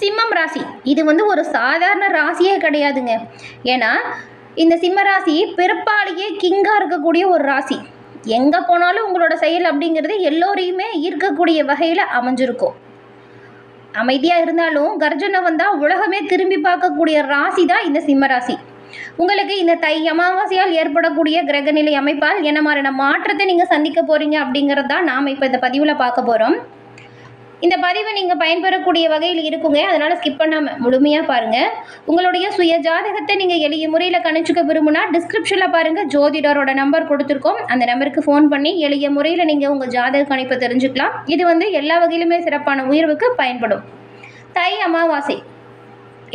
சிம்மம் ராசி இது ஒரு சாதாரண ராசியே கிடையாதுங்க. ஏன்னா இந்த சிம்ம ராசி பிறப்பாலேயே கிங்காக இருக்கக்கூடிய ஒரு ராசி. எங்கே போனாலும் உங்களோட செயல் அப்படிங்கிறது எல்லோரையுமே ஈர்க்கக்கூடிய வகையில் அமைஞ்சிருக்கும். அமைதியாக இருந்தாலும் கர்ஜனை வந்தால் உலகமே திரும்பி பார்க்கக்கூடிய ராசி தான் இந்த சிம்ம ராசி. உங்களுக்கு இந்த தை அமாவாசையால் ஏற்படக்கூடிய கிரகநிலை அமைப்பால் என்ன மாதிரியான மாற்றத்தை நீங்கள் சந்திக்க போகிறீங்க அப்படிங்கிறது தான் நாம் இப்போ இந்த பதிவில் பார்க்க போகிறோம். இந்த பதிவை நீங்கள் பயன்பெறக்கூடிய வகையில் இருக்குங்க. அதனால் ஸ்கிப் பண்ணாமல் முழுமையாக பாருங்கள். உங்களுடைய சுய ஜாதகத்தை நீங்கள் எளிய முறையில் கணிச்சுக்க விரும்புனா டிஸ்கிரிப்ஷனில் பாருங்கள், ஜோதிடரோட நம்பர் கொடுத்துருக்கோம். அந்த நம்பருக்கு ஃபோன் பண்ணி எளிய முறையில் நீங்கள் உங்கள் ஜாதக கணிப்பை தெரிஞ்சுக்கலாம். இது எல்லா வகையிலுமே சிறப்பான உயர்வுக்கு பயன்படும். தை அமாவாசை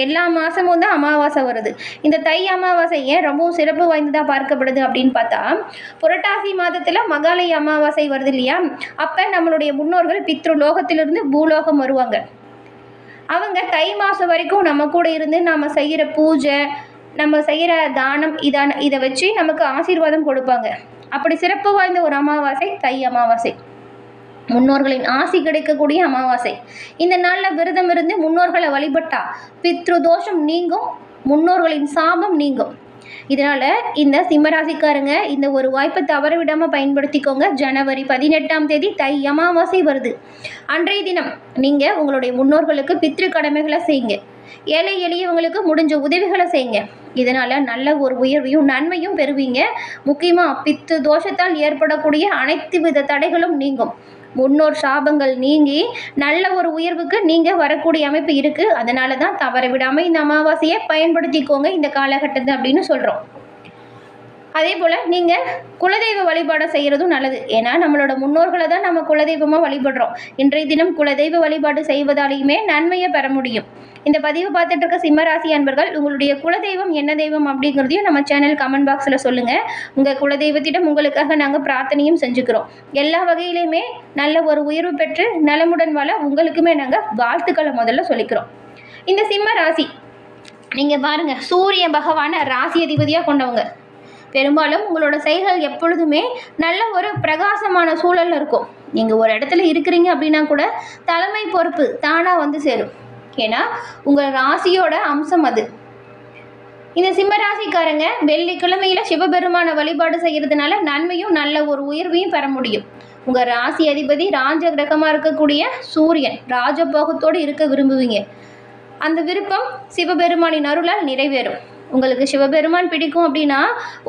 எல்லா மாதமும் தான் அமாவாசை வருது. இந்த தை அமாவாசை ஏன் ரொம்பவும் சிறப்பு வாய்ந்ததாக பார்க்கப்படுது அப்படின்னு பார்த்தா, புரட்டாசி மாதத்தில் மகாலய அமாவாசை வருது இல்லையா, அப்போ நம்மளுடைய முன்னோர்கள் பித்ரு லோகத்திலிருந்து பூலோகம் வருவாங்க. அவங்க தை மாதம் வரைக்கும் நம்ம கூட இருந்து நம்ம செய்கிற பூஜை, நம்ம செய்கிற தானம் இதை வச்சு நமக்கு ஆசீர்வாதம் கொடுப்பாங்க. அப்படி சிறப்பு வாய்ந்த ஒரு அமாவாசை தை அமாவாசை. முன்னோர்களின் ஆசி கிடைக்கக்கூடிய அமாவாசை. இந்த நாளில் விரதம் இருந்து முன்னோர்களை வழிபட்டா பித்ரு தோஷம் நீங்கும், முன்னோர்களின் சாபம் நீங்கும். இதனால் இந்த சிம்மராசிக்காரங்க இந்த ஒரு வாய்ப்பை தவற விடாமல் பயன்படுத்திக்கோங்க. ஜனவரி 18ஆம் தேதி தை அமாவாசை வருது. அன்றைய தினம் நீங்கள் உங்களுடைய முன்னோர்களுக்கு பித்ரு கடமைகளை செய்யுங்க. ஏழை எளியவங்களுக்கு முடிஞ்ச உதவிகளை செய்யுங்க. இதனால் நல்ல ஒரு உயர்வையும் நன்மையும் பெறுவீங்க. முக்கியமாக பித்து தோஷத்தால் ஏற்படக்கூடிய அனைத்து வித தடைகளும் நீங்கும். முன்னோர் சாபங்கள் நீங்கி நல்ல ஒரு உயர்வுக்கு நீங்கள் வரக்கூடிய அமைப்பு இருக்குது. அதனால தான் தவற விடாமல் இந்த அமாவாசையை பயன்படுத்திக்கோங்க இந்த காலகட்டத்தை அப்படின்னு சொல்கிறோம். அதே போல் நீங்கள் குலதெய்வ வழிபாடை செய்கிறதும் நல்லது. ஏன்னா நம்மளோட முன்னோர்களை தான் நம்ம குலதெய்வமாக வழிபடுறோம். இன்றைய தினம் குலதெய்வ வழிபாடு செய்வதாலேயுமே நன்மையை பெற முடியும். இந்த பதிவு பார்த்துட்டு இருக்க சிம்மராசி அன்பர்கள், உங்களுடைய குலதெய்வம் என்ன தெய்வம் அப்படிங்கிறதையும் நம்ம சேனல் கமெண்ட் பாக்ஸில் சொல்லுங்கள். உங்கள் குலதெய்வத்திடம் உங்களுக்காக நாங்கள் பிரார்த்தனையும் செஞ்சுக்கிறோம். எல்லா வகையிலையுமே நல்ல ஒரு உயர்வு பெற்று நலமுடன் வாழ உங்களுக்குமே நாங்கள் வாழ்த்துக்களை முதல்ல சொல்லிக்கிறோம். இந்த சிம்ம ராசி நீங்கள் பாருங்கள், சூரிய பகவானை ராசி அதிபதியாக கொண்டவங்க. பெரும்பாலும் உங்களோட செயல்கள் எப்பொழுதுமே நல்ல ஒரு பிரகாசமான சூழலில் இருக்கும். நீங்கள் ஒரு இடத்துல இருக்கிறீங்க அப்படின்னா கூட தலைமை பொறுப்பு தானாக வந்து சேரும். ஏன்னா உங்கள் ராசியோட அம்சம் அது. இந்த சிம்மராசிக்காரங்க வெள்ளிக்கிழமையில் சிவபெருமான வழிபாடு செய்கிறதுனால நன்மையும் நல்ல ஒரு உயர்வையும் பெற முடியும். உங்கள் ராசி அதிபதி ராஜ கிரகமாக இருக்கக்கூடிய சூரியன் ராஜபோகத்தோடு இருக்க விரும்புவீங்க. அந்த விருப்பம் சிவபெருமானின் அருளால் நிறைவேறும். உங்களுக்கு சிவபெருமான் பிடிக்கும் அப்படின்னா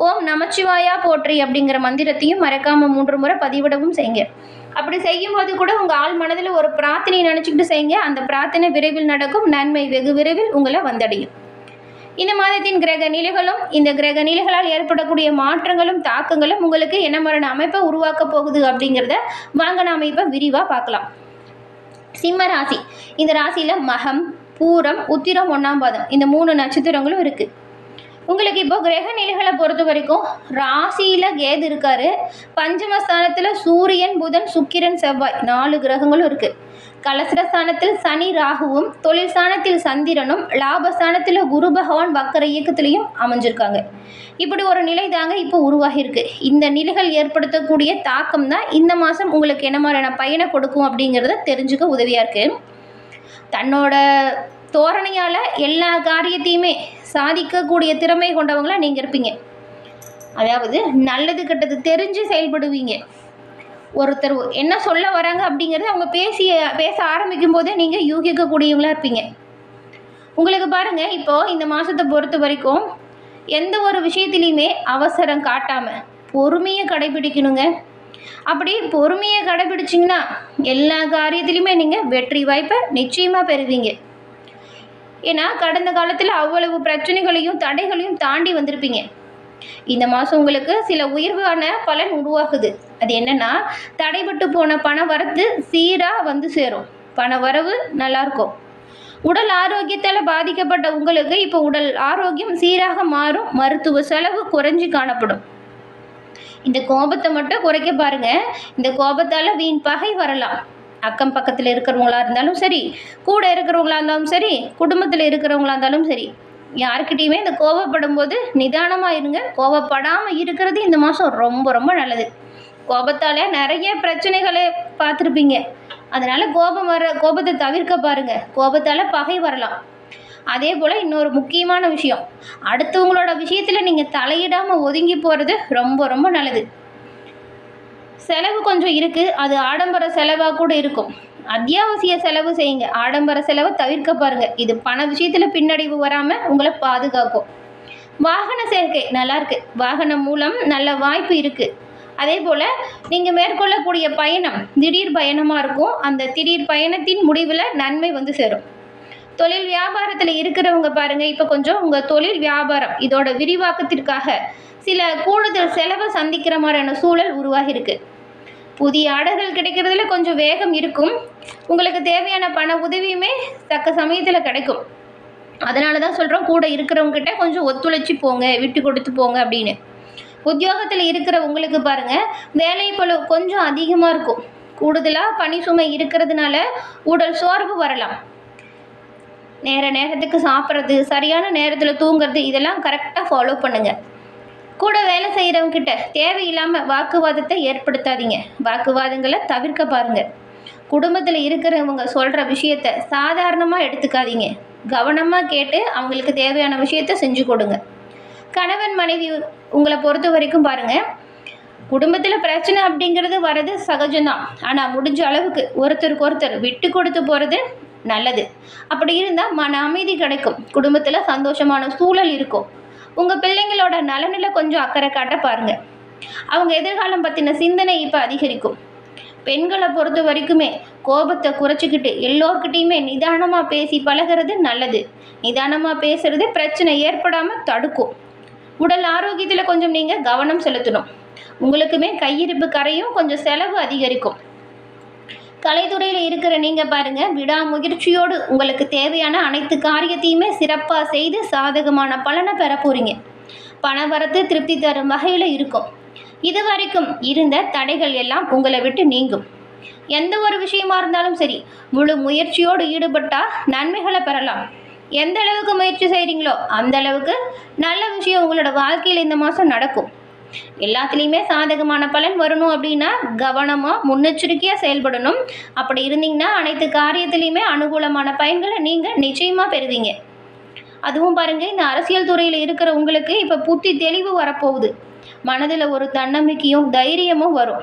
ஓம் நமச்சிவாயா போற்றி அப்படிங்கிற மந்திரத்தையும் மறக்காமல் 3 முறை பதிவிடவும் செய்யுங்க. அப்படி செய்யும்போது கூட உங்கள் ஆள் மனதில் ஒரு பிரார்த்தனையை நினச்சிக்கிட்டு செய்யுங்க. அந்த பிரார்த்தனை விரைவில் நடக்கும். நன்மை வெகு விரைவில் உங்களை வந்தடையும். இந்த மாதத்தின் கிரக நிலைகளும் இந்த கிரக நிலைகளால் ஏற்படக்கூடிய மாற்றங்களும் தாக்கங்களும் உங்களுக்கு என்ன மாதிரியான அமைப்பை உருவாக்க போகுது அப்படிங்கிறத வாங்க நாம் இப்போ விரிவாக பார்க்கலாம். சிம்ம ராசி, இந்த ராசியில் மகம், பூரம், உத்திரம், 1ஆம் பாதம் இந்த 3 நட்சத்திரங்களும் இருக்குது. உங்களுக்கு இப்போ கிரக நிலைகளை பொறுத்த வரைக்கும் ராசியில் கேது இருக்காரு. பஞ்சமஸ்தானத்தில் சூரியன், புதன், சுக்கிரன், செவ்வாய் 4 கிரகங்களும் இருக்குது. கலசரஸ்தானத்தில் சனி, ராகுவும், தொழில் ஸ்தானத்தில் சந்திரனும், லாபஸ்தானத்தில் குரு பகவான் வக்கர இயக்கத்திலையும் அமைஞ்சிருக்காங்க. இப்படி ஒரு நிலை தாங்க இப்போ உருவாகியிருக்கு. இந்த நிலைகள் ஏற்படுத்தக்கூடிய தாக்கம் தான் இந்த மாதம் உங்களுக்கு என்ன மாதிரியான பயனை கொடுக்கும் அப்படிங்கிறத தெரிஞ்சுக்க உதவியாக இருக்குது. தன்னோட தோரணையால் எல்லா காரியத்தையுமே சாதிக்கக்கூடிய திறமை கொண்டவங்களா நீங்கள் இருப்பீங்க. அதாவது நல்லது கெட்டது தெரிஞ்சு செயல்படுவீங்க. ஒருத்தர் என்ன சொல்ல வராங்க அப்படிங்கிறத அவங்க பேச ஆரம்பிக்கும் போதே நீங்கள் யூகிக்கக்கூடியவங்களா இருப்பீங்க. உங்களுக்கு பாருங்கள், இப்போது இந்த மாதத்தை பொறுத்த வரைக்கும் எந்த ஒரு விஷயத்துலையுமே அவசரம் காட்டாமல் பொறுமையை கடைபிடிக்கணுங்க. அப்படி பொறுமையை கடைபிடிச்சிங்கன்னா எல்லா காரியத்திலையுமே நீங்கள் வெற்றி வாய்ப்பை நிச்சயமாக பெறுவீங்க. ஏன்னா கடந்த காலத்தில் அவ்வளவு பிரச்சனைகளையும் தடைகளையும் தாண்டி வந்திருப்பீங்க. இந்த மாதம் உங்களுக்கு சில உயர்வான பலன் உருவாகுது. அது என்னென்னா, தடைபட்டு போன பண வரத்து சீராக வந்து சேரும். பண வரவு நல்லாயிருக்கும். உடல் ஆரோக்கியத்தால் பாதிக்கப்பட்ட உங்களுக்கு இப்போ உடல் ஆரோக்கியம் சீராக மாறும். மருத்துவ செலவு குறைஞ்சி காணப்படும். இந்த கோபத்தை மட்டும் குறைக்க பாருங்கள். இந்த கோபத்தால் வீண் பகை வரலாம். அக்கம் பக்கத்தில் இருக்கிறவங்களா இருந்தாலும் சரி, கூட இருக்கிறவங்களா இருந்தாலும் சரி, குடும்பத்தில் இருக்கிறவங்களா இருந்தாலும் சரி, யாருக்கிட்டையுமே இந்த கோபப்படும் போது நிதானமாக இருங்க. கோபப்படாமல் இருக்கிறது இந்த மாதம் ரொம்ப ரொம்ப நல்லது. கோபத்தால் நிறைய பிரச்சனைகளை பார்த்துருப்பீங்க. அதனால் கோபத்தை தவிர்க்க பாருங்கள். கோபத்தால் பகை வரலாம். அதே போல் இன்னொரு முக்கியமான விஷயம், அடுத்தவங்களோட விஷயத்தில் நீங்கள் தலையிடாமல் ஒதுங்கி போகிறது ரொம்ப ரொம்ப நல்லது. செலவு கொஞ்சம் இருக்குது, அது ஆடம்பர செலவாக கூட இருக்கும். அத்தியாவசிய செலவு செய்யுங்க, ஆடம்பர செலவை தவிர்க்க பாருங்கள். இது பண விஷயத்தில் பின்னடைவு வராமல் உங்களை பாதுகாக்கும். வாகன சேர்க்கை நல்லாயிருக்கு, வாகனம் மூலம் நல்ல வாய்ப்பு இருக்குது. அதே போல் நீங்கள் மேற்கொள்ளக்கூடிய பயணம் திடீர் பயணமாக இருக்கும். அந்த திடீர் பயணத்தின் முடிவில் நன்மை வந்து சேரும். தொழில் வியாபாரத்தில் இருக்கிறவங்க பாருங்கள், இப்போ கொஞ்சம் உங்கள் தொழில் வியாபாரம் இதோட விரிவாக்கத்திற்காக சில கூடுதல் செலவை சந்திக்கிற மாதிரியான சூழல் உருவாகியிருக்கு. புதிய ஆர்டர்கள் கிடைக்கிறதுல கொஞ்சம் வேகம் இருக்கும். உங்களுக்கு தேவையான பண உதவியுமே தக்க சமயத்தில் கிடைக்கும். அதனால தான் சொல்கிறோம், கூட இருக்கிறவங்ககிட்ட கொஞ்சம் ஒத்துழைச்சி போங்க, விட்டு கொடுத்து போங்க அப்படின்னு. உத்தியோகத்தில் இருக்கிற உங்களுக்கு பாருங்கள், வேலை பளு கொஞ்சம் அதிகமாக இருக்கும். கூடுதலாக பணி சுமை இருக்கிறதுனால உடல் சோர்வு வரலாம். நேரத்துக்கு சாப்பிட்றது, சரியான நேரத்தில் தூங்குறது, இதெல்லாம் கரெக்டாக ஃபாலோ பண்ணுங்கள். கூட வேலை செய்கிறவங்ககிட்ட தேவையில்லாமல் வாக்குவாதத்தை ஏற்படுத்தாதீங்க. வாக்குவாதங்களை தவிர்க்க பாருங்கள். குடும்பத்தில் இருக்கிறவங்க சொல்கிற விஷயத்த சாதாரணமாக எடுத்துக்காதீங்க. கவனமாக கேட்டு அவங்களுக்கு தேவையான விஷயத்த செஞ்சு கொடுங்க. கணவன் மனைவி உங்களை பொறுத்த வரைக்கும் பாருங்கள், குடும்பத்தில் பிரச்சனை அப்படிங்கிறது வர்றது சகஜம்தான். ஆனால் முடிஞ்ச அளவுக்கு ஒருத்தருக்கு ஒருத்தர் விட்டு கொடுத்து போகிறது நல்லது. அப்படி இருந்தால் மன அமைதி கிடைக்கும், குடும்பத்தில் சந்தோஷமான சூழல் இருக்கும். உங்கள் பிள்ளைங்களோட நலனில் கொஞ்சம் அக்கறை காட்ட பாருங்கள். அவங்க எதிர்காலம் பற்றின சிந்தனை இப்போ அதிகரிக்கும். பெண்களை பொறுத்த வரைக்குமே கோபத்தை குறைச்சிக்கிட்டு எல்லோர்கிட்டையுமே நிதானமாக பேசி பழகிறது நல்லது. நிதானமாக பேசுகிறது பிரச்சனை ஏற்படாமல் தடுக்கும். உடல் ஆரோக்கியத்தில் கொஞ்சம் நீங்கள் கவனம் செலுத்தணும். உங்களுக்குமே கையிருப்பு கரையும், கொஞ்சம் செலவு அதிகரிக்கும். கலைத்துறையில் இருக்கிற நீங்கள் பாருங்கள், விடாமுயற்சியோடு உங்களுக்கு தேவையான அனைத்து காரியத்தையுமே சிறப்பாக செய்து சாதகமான பலனை பெற போகிறீங்க. பணவரத்து திருப்தி தரும் வகையில் இருக்கும். இது வரைக்கும் இருந்த தடைகள் எல்லாம் உங்களை விட்டு நீங்கும். எந்த ஒரு விஷயமா இருந்தாலும் சரி, முழு முயற்சியோடு ஈடுபட்டால் நன்மைகளை பெறலாம். எந்த அளவுக்கு முயற்சி செய்கிறீங்களோ அந்த அளவுக்கு நல்ல விஷயம் உங்களோட வாழ்க்கையில் இந்த மாதம் நடக்கும். எல்லாத்துலேயுமே சாதகமான பலன் வரணும் அப்படின்னா கவனமாக முன்னெச்சரிக்கையாக செயல்படணும். அப்படி இருந்தீங்கன்னா அனைத்து காரியத்திலையுமே அனுகூலமான பயன்களை நீங்கள் நிச்சயமாக பெறுவீங்க. அதுவும் பாருங்கள், இந்த அரசியல் துறையில் இருக்கிற உங்களுக்கு இப்போ புத்தி தெளிவு வரப்போகுது. மனதில் ஒரு தன்னம்பிக்கையும் தைரியமும் வரும்.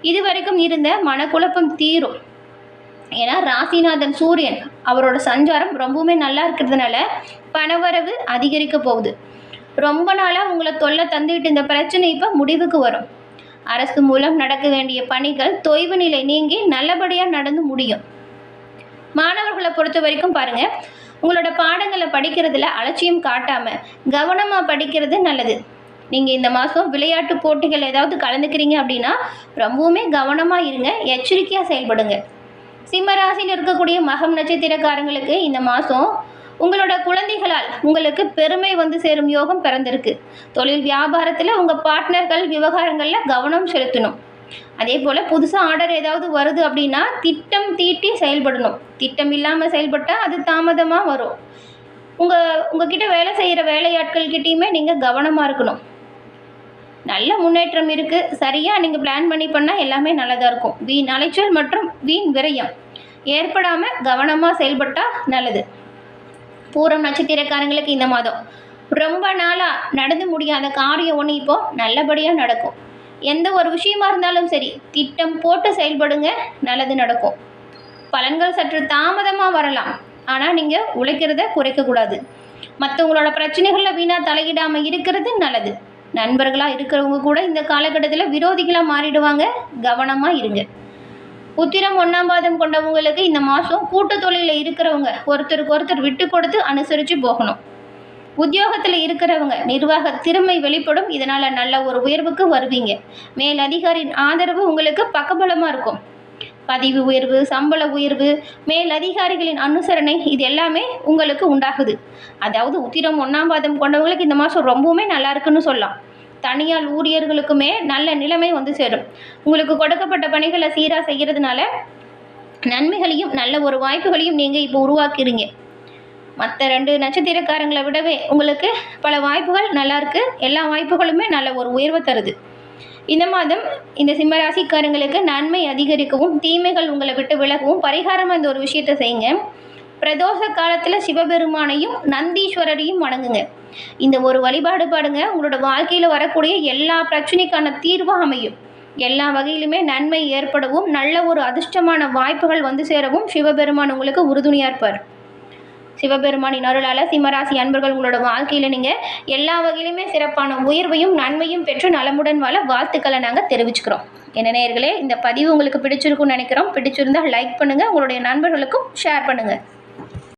இது வரைக்கும் இருந்த மனக்குழப்பம் தீரும். ஏன்னா ராசிநாதன் சூரியன் அவரோட சஞ்சாரம் ரொம்பவுமே நல்லா இருக்கிறதுனால பணவரவு அதிகரிக்க போகுது. ரொம்ப நாளாக உங்களை தொல்லை தந்துவிட்டு இந்த பிரச்சனை இப்போ முடிவுக்கு வரும். அரசு மூலம் நடக்க வேண்டிய பணிகள் தொய்வு நிலை நீங்கி நல்லபடியாக நடந்து முடியும். மாணவர்களை பொறுத்த வரைக்கும் பாருங்கள், உங்களோட பாடங்களை படிக்கிறதுல அலட்சியம் காட்டாமல் கவனமாக படிக்கிறது நல்லது. நீங்கள் இந்த மாதம் விளையாட்டு போட்டிகள் ஏதாவது கலந்துக்கிறீங்க அப்படின்னா ரொம்பவுமே கவனமாக இருங்க, எச்சரிக்கையாக செயல்படுங்க. சிம்ம ராசியில் இருக்கக்கூடிய மகம் நட்சத்திரக்காரங்களுக்கு இந்த மாதம் உங்களோட குழந்தைகளால் உங்களுக்கு பெருமை வந்து சேரும் யோகம் பிறந்திருக்கு. தொழில் வியாபாரத்தில் உங்கள் பார்ட்னர்கள் விவகாரங்களில் கவனம் செலுத்தணும். அதே போல் புதுசாக ஆர்டர் ஏதாவது வருது அப்படின்னா திட்டம் தீட்டி செயல்படணும். திட்டம் இல்லாமல் செயல்பட்டால் அது தாமதமாக வரும். உங்ககிட்ட வேலை செய்கிற வேலையாட்கள்கிட்டையுமே நீங்கள் கவனமாக இருக்கணும். நல்ல முன்னேற்றம் இருக்குது. சரியாக நீங்கள் பிளான் பண்ணி பண்ணால் எல்லாமே நல்லதாக இருக்கும். வீண் அலைச்சல் மற்றும் வீண் விரயம் ஏற்படாமல் கவனமாக செயல்பட்டால் நல்லது. பூரம் நட்சத்திரக்காரங்களுக்கு இந்த மாதம் ரொம்ப நாளாக நடந்து முடியாத காரியம் ஒன்று இப்போது நல்லபடியாக நடக்கும். எந்த ஒரு விஷயமா இருந்தாலும் சரி திட்டம் போட்டு செயல்படுங்க, நல்லது நடக்கும். பலன்கள் சற்று தாமதமாக வரலாம், ஆனால் நீங்கள் உழைக்கிறத குறைக்கக்கூடாது. மற்றவங்களோட பிரச்சனைகளில் வீணாக தலையிடாமல் இருக்கிறது நல்லது. நண்பர்களாக இருக்கிறவங்க கூட இந்த காலகட்டத்தில் விரோதிகளாக மாறிடுவாங்க, கவனமாக இருங்க. உத்திரம் 1ஆம் பாதம் கொண்டவங்களுக்கு இந்த மாதம் கூட்டு தொழிலில் இருக்கிறவங்க ஒருத்தருக்கு ஒருத்தர் விட்டு கொடுத்து அனுசரித்து போகணும். உத்தியோகத்தில் இருக்கிறவங்க நிர்வாக திறமை வெளிப்படும். இதனால் நல்ல ஒரு உயர்வுக்கு வருவீங்க. மேல் அதிகாரியின் ஆதரவு உங்களுக்கு பக்கபலமாக இருக்கும். பதவி உயர்வு, சம்பள உயர்வு, மேல் அதிகாரிகளின் அனுசரணை இது எல்லாமே உங்களுக்கு உண்டாகுது. அதாவது உத்திரம் 1ஆம் பாதம் கொண்டவங்களுக்கு இந்த மாதம் ரொம்பவுமே நல்லா இருக்குன்னு சொல்லலாம். தனியார் ஊழியர்களுக்குமே நல்ல நிலைமை வந்து சேரும். உங்களுக்கு கொடுக்கப்பட்ட பணிகளை சீராக செய்கிறதுனால நன்மைகளையும் நல்ல ஒரு வாய்ப்புகளையும் நீங்கள் இப்போ உருவாக்குறீங்க. மற்ற 2 நட்சத்திரக்காரங்களை விடவே உங்களுக்கு பல வாய்ப்புகள் நல்லா இருக்குது. எல்லா வாய்ப்புகளுமே நல்ல ஒரு உயர்வை தருது. இந்த மாதம் இந்த சிம்மராசிக்காரங்களுக்கு நன்மை அதிகரிக்கவும் தீமைகள் உங்களை விட்டு விலகவும் பரிகாரமாக இந்த ஒரு விஷயத்தை செய்யுங்க. பிரதோஷ காலத்தில் சிவபெருமானையும் நந்தீஸ்வரரையும் வணங்குங்க. இந்த ஒரு வழிபாடு பாடுங்க, உங்களோட வாழ்க்கையில் வரக்கூடிய எல்லா பிரச்சனைக்கான தீர்வாக அமையும். எல்லா வகையிலுமே நன்மை ஏற்படவும் நல்ல ஒரு அதிர்ஷ்டமான வாய்ப்புகள் வந்து சேரவும் சிவபெருமான் உங்களுக்கு உறுதுணையாக இருப்பார். சிவபெருமானின் அருளால் சிம்மராசி அன்பர்கள் உங்களோட வாழ்க்கையில் நீங்கள் எல்லா வகையிலுமே சிறப்பான உயர்வையும் நன்மையும் பெற்று நலமுடன் வாழ வாழ்த்துக்களை நாங்கள் தெரிவிச்சுக்கிறோம். என்ன நேயர்களே, இந்த பதிவு உங்களுக்கு பிடிச்சிருக்குன்னு நினைக்கிறோம். பிடிச்சிருந்தால் லைக் பண்ணுங்கள், உங்களுடைய நண்பர்களுக்கும் ஷேர் பண்ணுங்கள்.